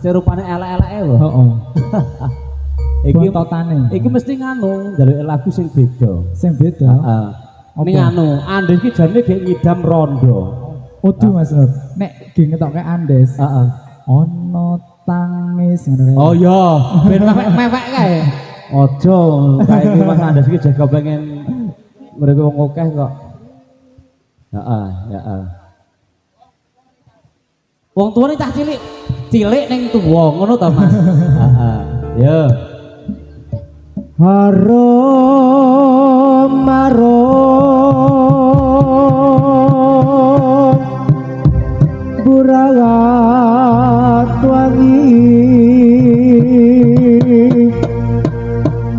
Rupane elek-eleke lho. Heeh. Iki mesti nganu, njaluk lagu sing beda. Sing beda. Heeh. Ning anu, Andes iki jane gek ngidam rondo. Odu Mas Nur. Nek ge ngetokke Andes. Heeh. Ono tangis ngono. Oh iya, ben mewek kae. Aja, kae iki Mas Andes iki jaga pengen mereka wong akeh kok. Heeh, heeh. Wong tuane cah cilik ning tuwa ngono ta Mas. Heeh. Ya. Harum marum buragat wangi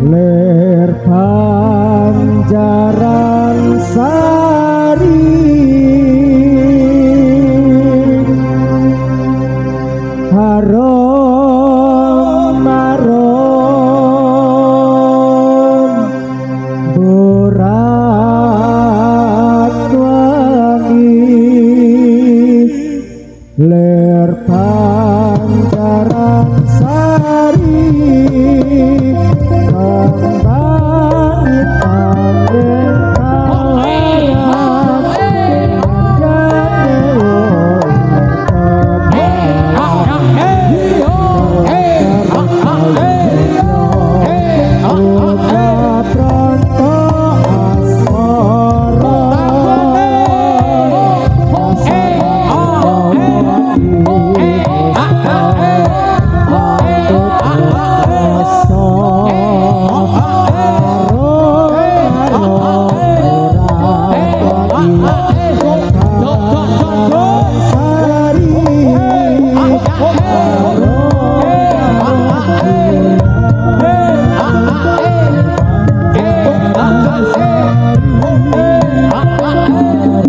ler panjaran sari harum marum burat wangi ler panjaran sari kembali angin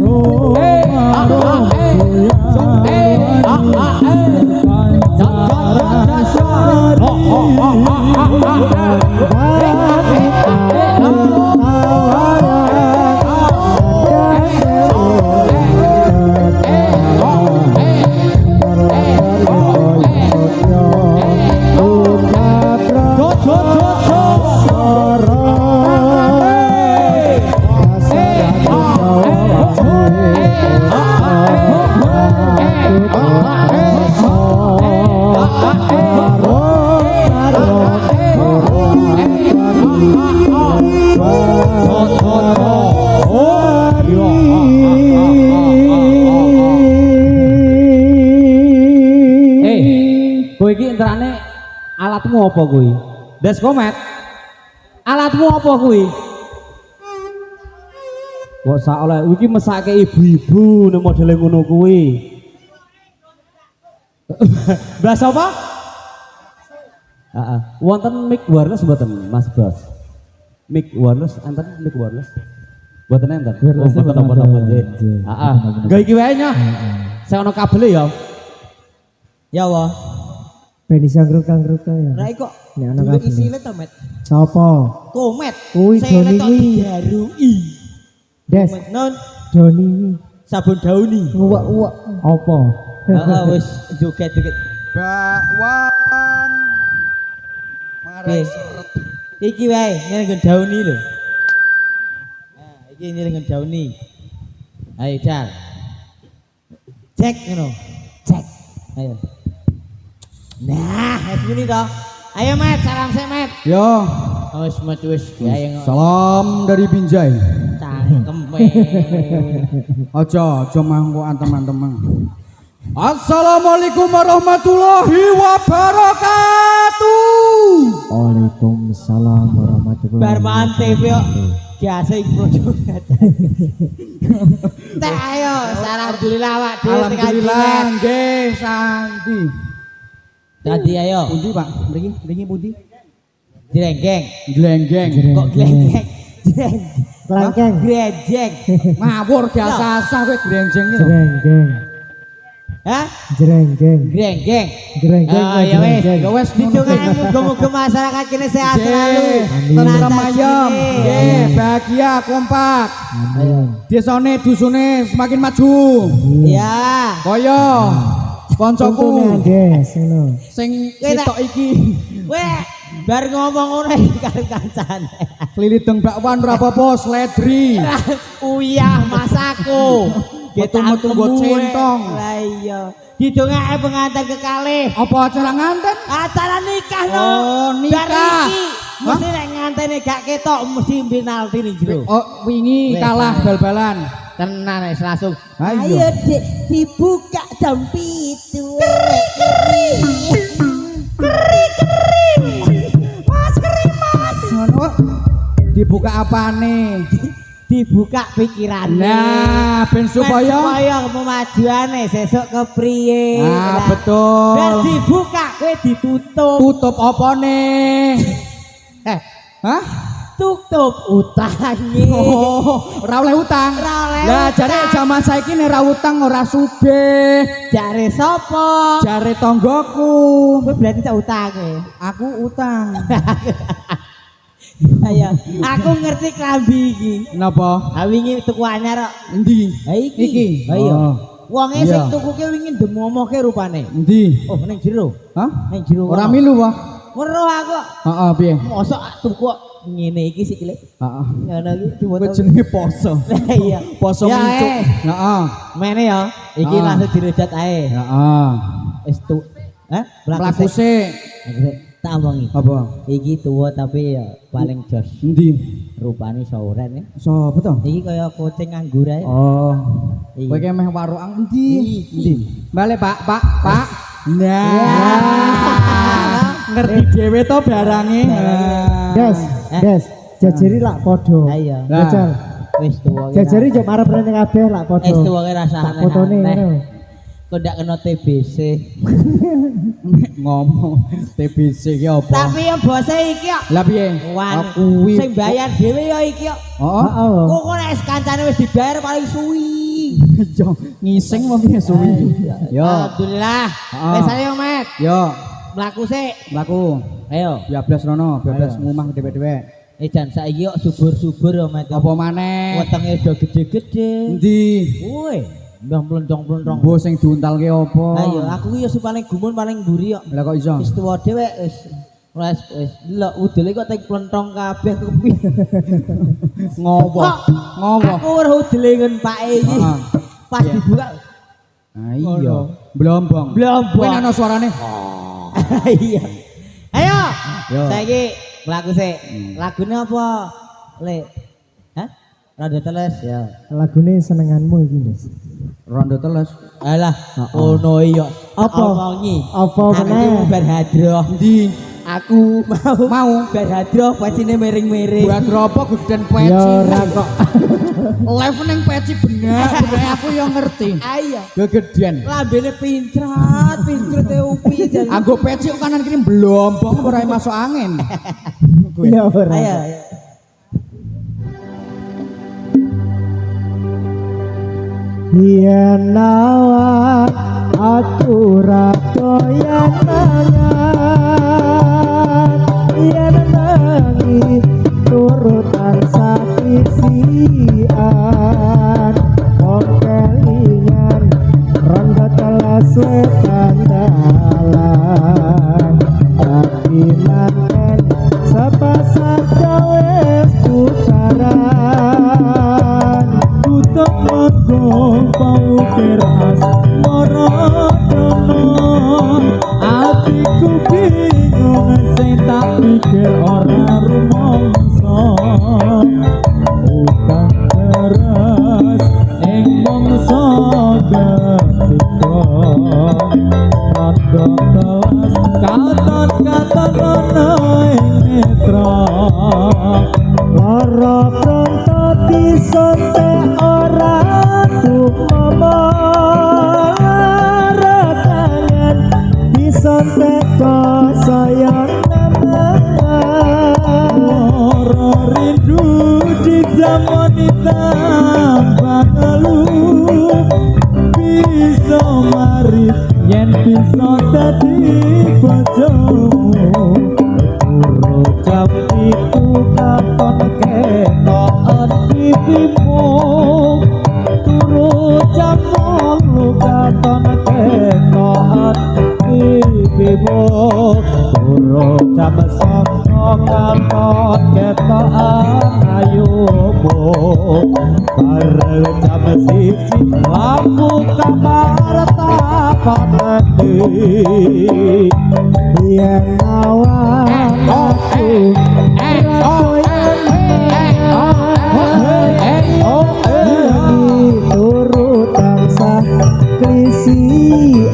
Kowe iki entrane alatmu apa kuwi? Des komet. Alatmu apa kuwi? Kok sak oleh iki mesake ibu-ibu nek modele ngono kuwi. Bahasa apa? Heeh. Wonten mic wireless mboten, Mas Bos? Mic wireless enten mic wireless. Mboten enten. Wireless Mboten apa-apa nggih. Heeh. Nggo iki wae nya. Saya ono kabel ya. Ya wah. Ben iso ngrukang-ngrukang ya. Rai kok Nek ana dulu kabel. isine to, Met. Sapa? Komet. Kuwi Saya Doni tok kuwi. digarui. Des, Komet non Doni sabun dauni. uwak-uwak. Apa? Heeh wis joget-joget. Bakwan Oke. Iki wae nyelengen dauni lho. Nah, iki nyelengen dauni. Ayo, Cal. Cek ngono. Cek. Ayo. Nah, ini toh. Ayo, Met, salam sik, Met. Yo, Wis Met wis ayo. salam dari Binjai. Cangkeme. Aja mangkokan teman-teman. Assalamualaikum warahmatullahi wabarakatuh. Waalaikumsalam warahmatullahi Bar mantep yo. Biasa iki projoget. Teh ayo, alhamdulillah Pak. Alhamdulillah nggih Santi. Tadi ayo. Pundi Pak? Mriki pundi? Jrenggeng. Glenggeng. Kok glenggeng? Kelengkeng. Grejeng. Ngawur biasa kowe grenjeng iki. Jrenggeng. Hah? Jrenggeng. Grenggeng. Jrenggeng. Ah, ya wes. Ya wes Ditungane muga-muga masyarakat kini sehat selalu. tentrem ayem. Nggih, bahagia kompak. Ayo. Desane dusune semakin maju. Ya. Kaya koncoku Des, ngono. sing Kowe tak- sitok iki Weh, bar ngomong ngono iki karo kancane. klilideng bakwan ora apa-apa sledri. Uyah masaku. Metu-metu nggo centong. Lah iya. Didongake pengantin kekalih. Apa acara nganten? Acara nikah no. Oh, nikah. Bar iki mesti nek ngantene gak ketok mesti penalti ning jero. Oh, wingi Weh, kalah bal-balan. Tenan wis langsung. Ayo. Dek dibuka jam 7. Mas kering Mas. Ngono. Dibuka apane? Dibuka pikirane. Nah, ben supaya pemajuane sesuk kepriye. Ah, Lah, betul. Biar dibuka kowe ditutup. Tutup opone? Hah? Tutup utange. Oh, ora oleh utang. Ora oleh Lah jare utang. jaman saiki nek ora utang ora sugih. Jare sapa? Jare tonggoku. Kowe berarti tak utange. Aku utang. Ayo, aku ngerti klambi iki. Napa? Ha wingi tuku anyar kok. Endi? Ha iki. Iki. Ayo. Oh. Wonge Iya. sing tukuke wingi demomoke rupane. Endi? Oh, ning jero. Hah? Ning jero. Ora milu wae. Weruh aku. Heeh, piye? Mosok tuku ngene iki sikile. Heeh. Ngono iki Kuwi diwoto. jenenge poso. Lah iya. Poso Ya, mincuk. Heeh. Mene ya. Iki Ah. langsung diredat ae. Heeh. Wis tu. Mlaku sik. Tak omongi. Apa? Iki tuwa tapi ya paling jos. Endi? Rupane sauren ya. Sopo to? Iki kaya kucing nganggur ae. Oh. Iya. Kowe ki meh warukan endi? Iki. Endi? Balik, Pak. Nah. Ya. Ngerti dhewe to barange. Des, Des, jajari lak padha. Ayo. Nah. Jajal. Wis tuwa. Jajari yo marep rene kabeh lak padha. Wis tuwa ki rasane. Fotone ngono. Kok ndak kena TBC. Ngomong TBC ki apa? Tapi ya bose iki kok. Lah piye? Wan. Kuwi. Sing bayar dhewe ya iki kok. Heeh. Heeh. Kok nek kancane wis dibayar paling suwi. Yo ngising mau piye suwi. Yo. Alhamdulillah. Heeh. Wis ayo, Met. Yo, Mlaku sik. mlaku. Ayo. 12 rono, 12 Ayo. ngomah dhewe-dhewe. Jan saiki kok subur-subur ya, Met. Apa maneh? Wetenge do gede-gede. Endi? Woi, mbah mlentong-mlentong. Mbok sing diuntalke apa? Ayo, aku ki ya sing paling gumun paling mburi kok. Lah kok iso? Wis tuwa dhewe wis Wes delok udele kok teng plentong kabeh kepiye. Ngopo? Ngopo? Aku ora udele ngen pake iki. Heeh. Pas dibuka. Ah iya, blombong. Blombong. Kuwi ana suarane. Iya. Ayo. Yo. Saiki mlaku sik. Lagune apa? Le. Hah? Rada teles ya. Lagune senenganmu iki, Des. Rondo teles. Alah, ono iya. Apa? Omongi. Apa Aku meneh? iki bar hadroh. Ndi? Aku Mau bar hadroh pecine miring-miring. buat ropo geden Ya peci. ora kok. Live ning peci bener, bener aku yang ngerti. Ayo. Gegeden. Lambene pintrat upi jan. Anggo peci kok kanan kiri blombong ora masuk angin. Ya ora. Ayo. Yen nawa aku ra doyan mangan, yen nangi turutan sakisian, wong kelingan rondo telas wetan dalan, tapi manten sepasang wis tukaran, tutup mengko paukir asmaradono, atiku bingung sing tak pikir ora rumangsa, utang terus ing mangsa ketika rondo telas katon-katon ana ing netra, lara pronto disontek ora tumama, lara tangan disontek kok saya nemen, lara rindu di zaman tambah ngeluh, bisa marit yen bisa dadi bojomu, turu jam itu katon ketokan pipimu, turu jam 8 katon ketokan pipimu, turu jam 9 katon ketokan ayumu, bareng jam 1 lampu kamar takon ngendi, yen awan aku turu tansah klisian,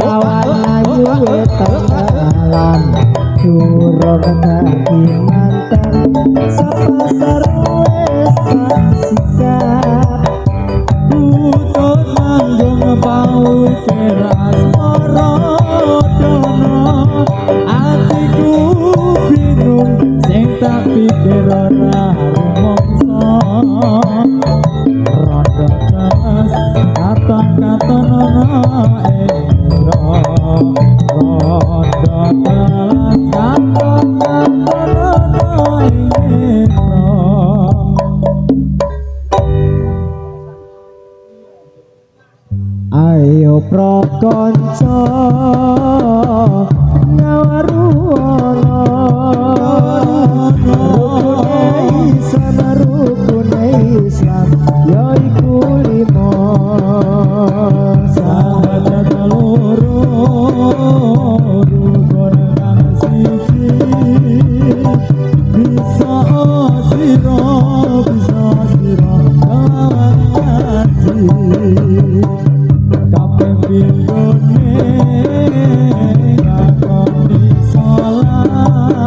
awan ayu wetan turun kaki manten sepasar wis sikap, tutut manggung paukir asmaradono, atiku bingung sing tak pikir ora rumangsa, rondo teles katon-katon ana ing netra, rondo teles katon-katon ana ing netra. Ayo prakanca ngawaruana, rukune Islam, rukune Islam yaiku 5, sahadat loro rukun kang siji, bisa sira kawan ngaji, kabeh pinggone ngakoni salat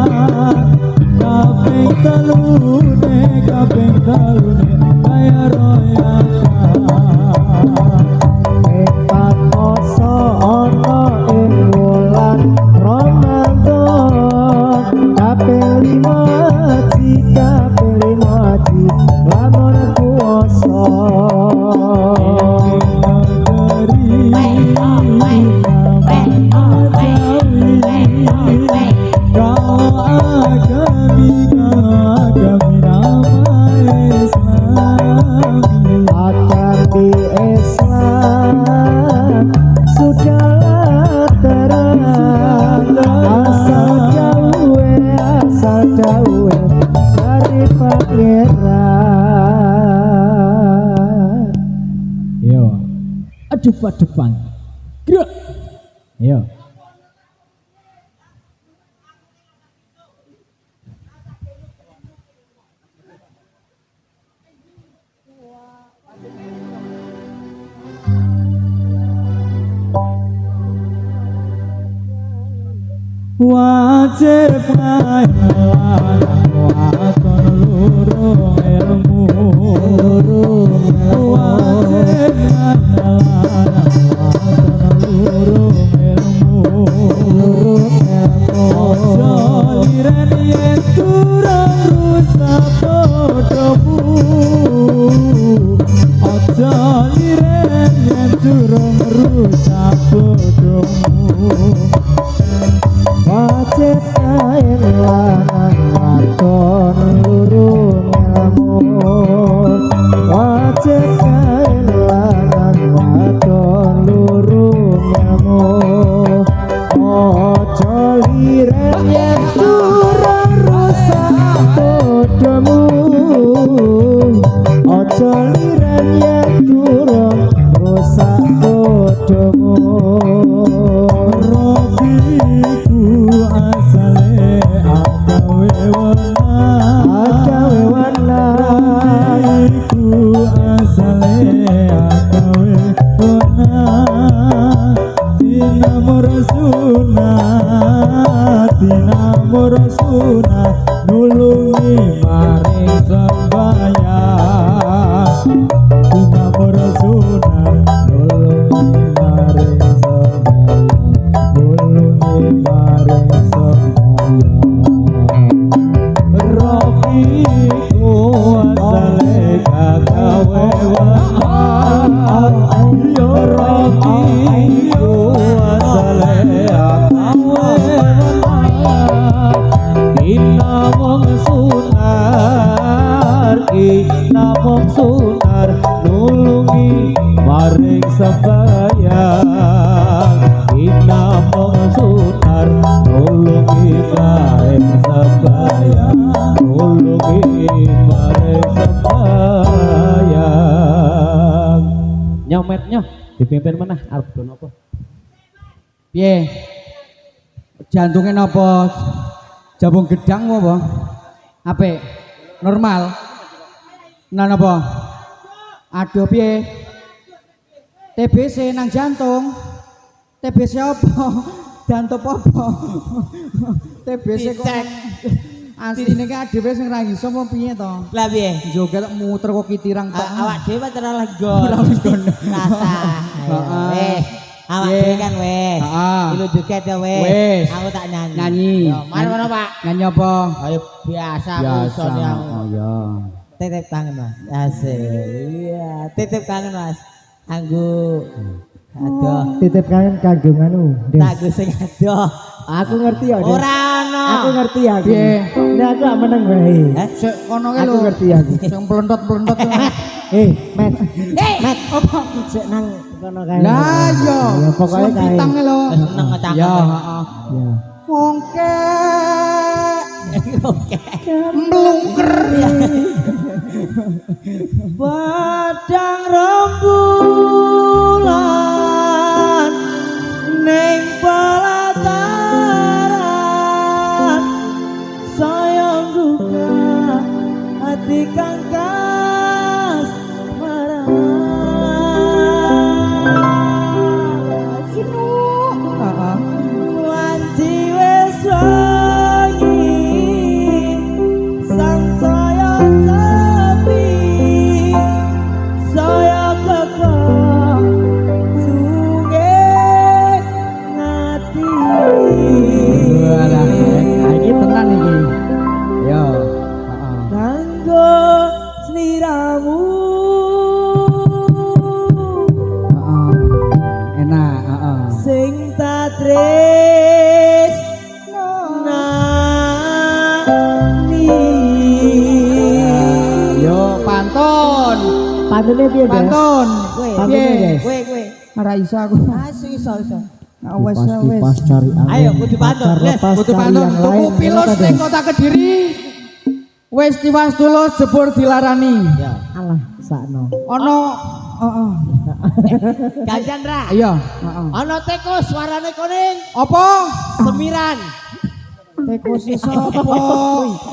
depan. Gerak. Yo. Wajib ngayalan waton lurung ilmu wajib ngayalan waton lurung ilmu ojo liren yen durung rusak podomu ojo liren yen durung rusak podomu wajib kailangan waton lurung ilmu wajib kailangan waton lurung ilmu ojo liren yen durung rusak podomu ojo liren yen durung rusak podomu asale agawe wana iku asale agawe wana tinamur sunah nulungi maring sembahyang tinamur sunah nulungi maring sembahyang nulungi maring Robiku asale kagawe wana yo Robiku asale kagawe wana kita mong sunar nulungi maring sembahyang kita mong sunar nulungi maring sembahyang nulungi maring sembahyang Nyometnya dipimpin mana arep don apa? Piye? Jantunge napa? Jabung gedang apa? Apik. Normal. Nah napa? Aduh piye? TBC nang jantung. TBC apa? Jantung apa? TBC kok asline ki adewe sing ra iso apa piye to? Lah piye? Joget muter kok kitirang tok. Awak dhewe terlalu legon. Rasa. Weh. Awak dhewe kan weh. Ilu joget ya weh. Aku tak nyanyi. Nyanyi. Mari ngono Pak. Nyanyi apa? Ayo biasa aku yang Oh ya. titip tangan Mas. Asik. Iya, titip tangan Mas. Anggo. Aduh. titip kangen kanggo nganu Tak gue sing aduh. aku ngerti ya Des. Ora ono. aku ngerti aku Piye? nah aku gak meneng wae Sik kono ki aku lho. ngerti aku Sing pelontot-pelontot ku. Matt Matt apa? sik nang kono kae Lah iya. ya pokoknya kae Pitang lho. Seneng ngecakep. Ya, heeh. ya Wongke Oke. mlungker ya. Padang rembulan ning pelataran sayang duka hati kang kas marah sinu wanci wis wangi sang saya sepi saya kekang sungai ngati Walah, iki tenan iki. Ya, heeh. kanggo sliramu Heeh. Enak, heeh. sing tak tresnani Yo pantun. pantune piye Des Pantun. Pantune, Des. kowe Ora iso aku. asu iso Nah, wes wes. Kipas cari angin Ayo, kudu pantun, pacar Les. lepas Kudu cari pantun yang tuku lain pilus Ngono, ning Des. kota Kediri. Wis tiwas tulus jebur dilarani. ya alah sakno Ono Heeh. Ganjan ra. Iya, heeh. Ana tikus warnane kuning. Apa? Semiran. Tikus sapa?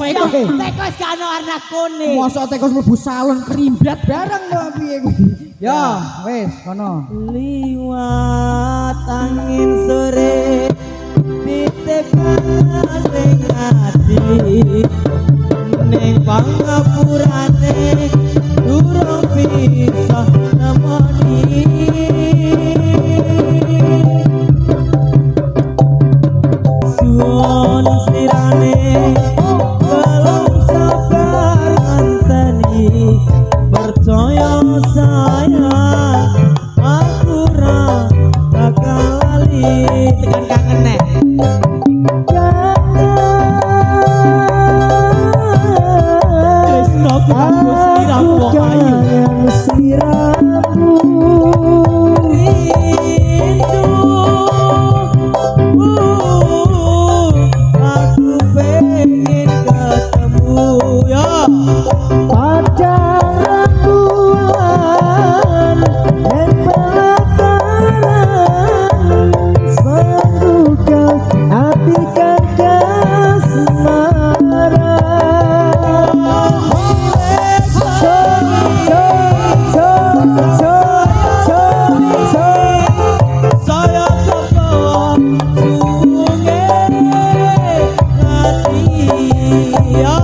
Tikus gak ana warna kuning. Mosok tikus mlebu salon krimbat bareng lho piye kuwi. Ya, wis kono. Liwat angin sore titipkan ning ati ning pangapurane durung bisa nemoni suwon sirane belum sabar nganteni percaya sayang aku ra bakal lali tekan kangen nek Tresno kamu sliramu wong ayu rindu aku pengen ketemu ya Pada rembulan dan pelataran Semoga hatikan kasmaran saya kebawa sungai hati ya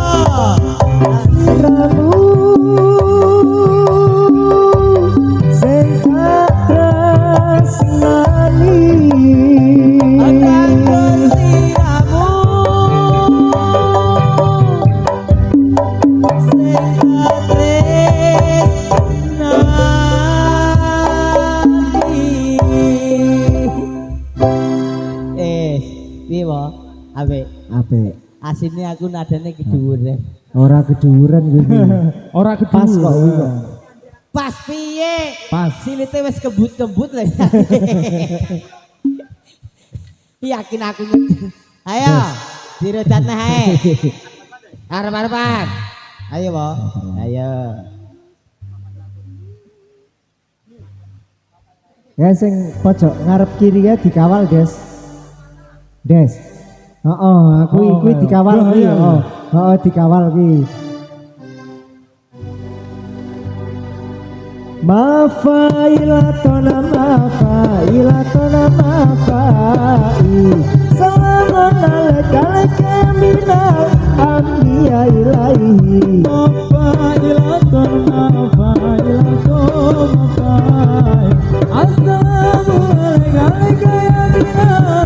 Ramu sing tak tresnani akan kesiramu piye ape Apik. asine aku nadane kedhuwuran Ora keduren kuwi. Ora Pas kok kuwi kok. pas piye Pas. silite wis kebut-kebut lho yakin aku ayo dirodat nae arep-arepan ayo po ayo Ya sing pojok ngarep kiri ya dikawal, Des. Des. Heeh, aku kuwi dikawal kuwi. Heeh, dikawal kuwi. Mafailatona mafai Salamun alaika minal anbiya ilaihi Mafailatona mafai Salamun alaika minal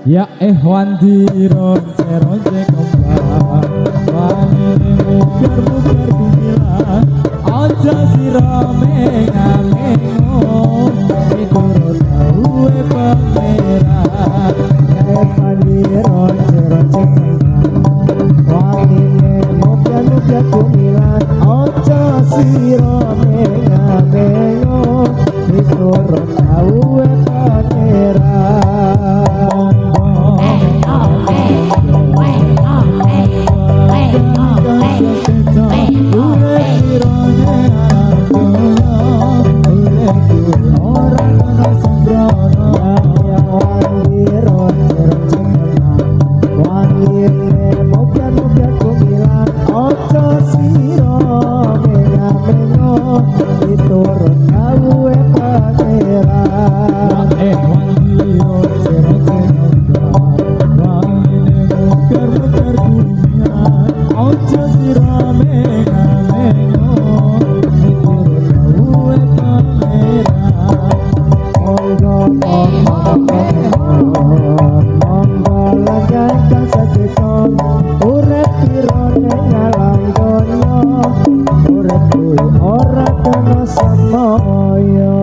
Ya ehwan di ronce kembang wangine mugar-mugar kumilan aja sira mengangengo ikut tau pangeran ehwan di ronce kembang wangine mugar-mugar kumilan aja sira mengangengo ikut tau pangeran moyo